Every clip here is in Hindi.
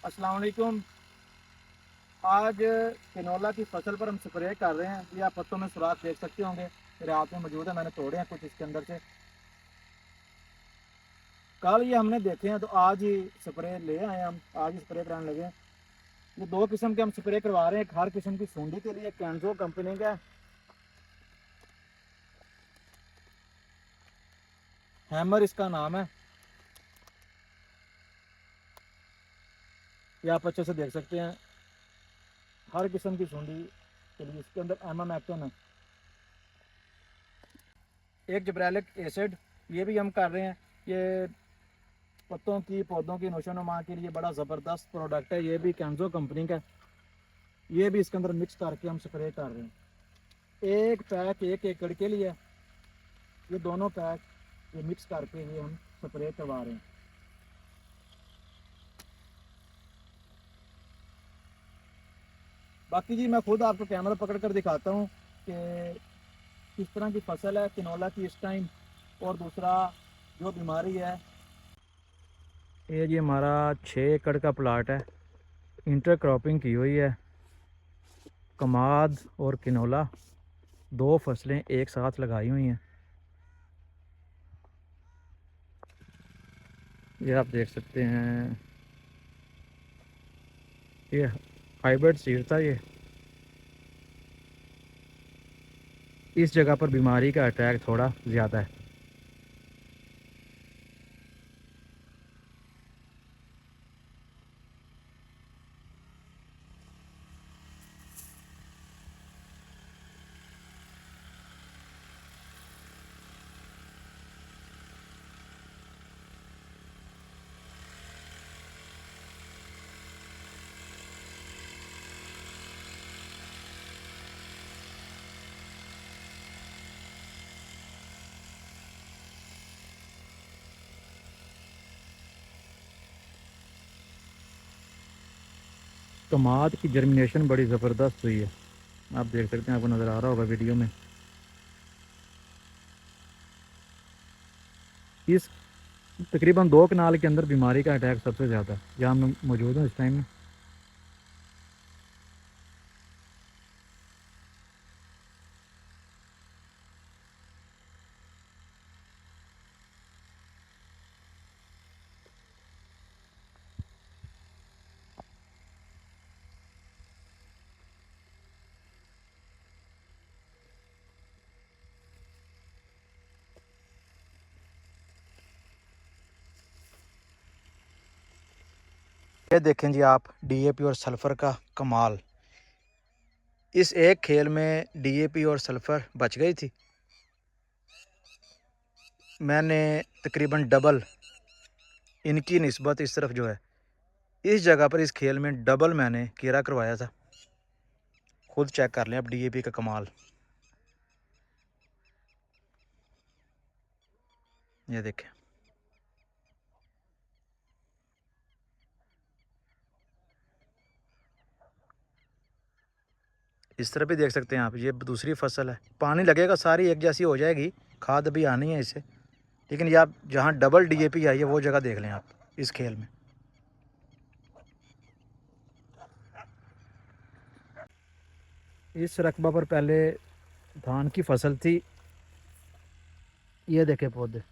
अस्सलाम वालेकुम। आज किनोला की फसल पर हम स्प्रे कर रहे हैं। ये आप पत्तों में सुराख देख सकते होंगे, मेरे हाथ में मौजूद है। मैंने तोड़े हैं कुछ इसके अंदर से। कल ये हमने देखे हैं तो आज ही स्प्रे ले आए हैं, हम आज ही स्प्रे कराने लगे हैं। ये दो किस्म के हम स्प्रे करवा रहे हैं। एक हर किस्म की सूंडी के लिए कैंजो कंपनी का हैमर इसका नाम है। ये आप अच्छे से देख सकते हैं। हर किस्म की सूंडी के लिए इसके अंदर एम एक्टन है। एक जब्रेलिक एसिड, ये भी हम कर रहे हैं। ये पत्तों की पौधों की नोशोनुमा के लिए बड़ा ज़बरदस्त प्रोडक्ट है। ये भी कैंजो कंपनी का। ये भी इसके अंदर मिक्स करके हम स्प्रे कर रहे हैं। एक पैक 1 एकड़ के लिए, ये दोनों पैक ये मिक्स करके ये हम स्प्रे करवा रहे हैं। बाकी जी मैं खुद आपको कैमरा पकड़ कर दिखाता हूँ कि किस तरह की फसल है किनोला की इस टाइम, और दूसरा जो बीमारी है। ये जी हमारा 6 एकड़ का प्लाट है, इंटरक्रॉपिंग की हुई है। कमाद और किनोला दो फसलें एक साथ लगाई हुई हैं। ये आप देख सकते हैं, ये हाइब्रिड सीड था। ये इस जगह पर बीमारी का अटैक थोड़ा ज़्यादा है। कमाद की जर्मिनेशन बड़ी ज़बरदस्त हुई है। आप देख सकते हैं, आपको नज़र आ रहा होगा वीडियो में। इस तकरीबन 2 कनाल के अंदर बीमारी का अटैक सबसे ज़्यादा है, जहाँ मैं मौजूद हूँ इस टाइम में। ये देखें जी आप, डीएपी और सल्फ़र का कमाल। इस एक खेल में डीएपी और सल्फ़र बच गई थी। मैंने तकरीबन डबल इनकी निस्बत इस तरफ जो है, इस जगह पर इस खेल में डबल मैंने कीड़ा करवाया था। खुद चेक कर लें आप डीएपी का कमाल। ये देखें, इस तरह भी देख सकते हैं आप। ये दूसरी फसल है, पानी लगेगा सारी एक जैसी हो जाएगी, खाद भी आनी है इसे। लेकिन ये आप जहाँ डबल डीएपी आई है वो जगह देख लें आप इस खेल में। इस रकबा पर पहले धान की फसल थी। ये देखे पौधे,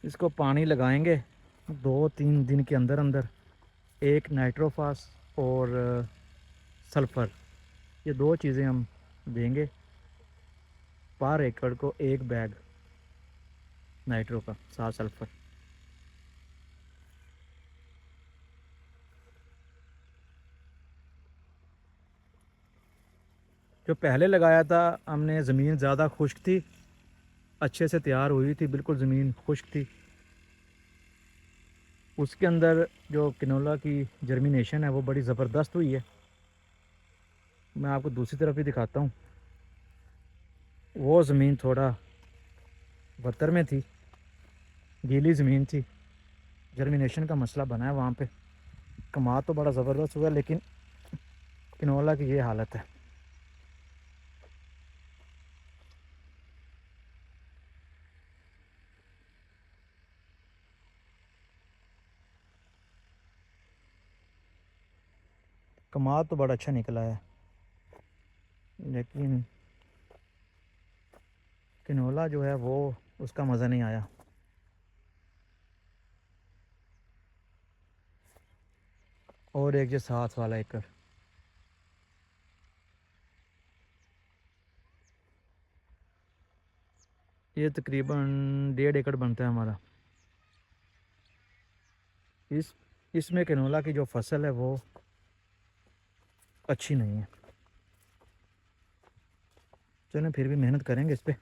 इसको पानी लगाएंगे 2-3 दिन के अंदर अंदर। एक नाइट्रोफास और सल्फ़र, ये दो चीज़ें हम देंगे। पर एकड़ को 1 बैग नाइट्रो का, 7 सल्फ़र। जो पहले लगाया था हमने, ज़मीन ज़्यादा खुश्क थी, अच्छे से तैयार हुई थी, बिल्कुल ज़मीन खुश्क थी। उसके अंदर जो किनोला की जर्मिनेशन है वो बड़ी ज़बरदस्त हुई है। मैं आपको दूसरी तरफ भी दिखाता हूँ। वो ज़मीन थोड़ा बदतर में थी, गीली ज़मीन थी, जर्मिनेशन का मसला बना है वहाँ पे। कमाल तो बड़ा ज़बरदस्त हुआ, लेकिन किनोला की ये हालत है। कमाल तो बड़ा अच्छा निकला है, लेकिन किनोला जो है वो उसका मज़ा नहीं आया। और एक जो साथ वाला एकड़, ये तकरीबन 1.5 एकड़ बनता है हमारा। इसमें किनोला की जो फसल है वो अच्छी नहीं है। चलो फिर भी मेहनत करेंगे इस पर।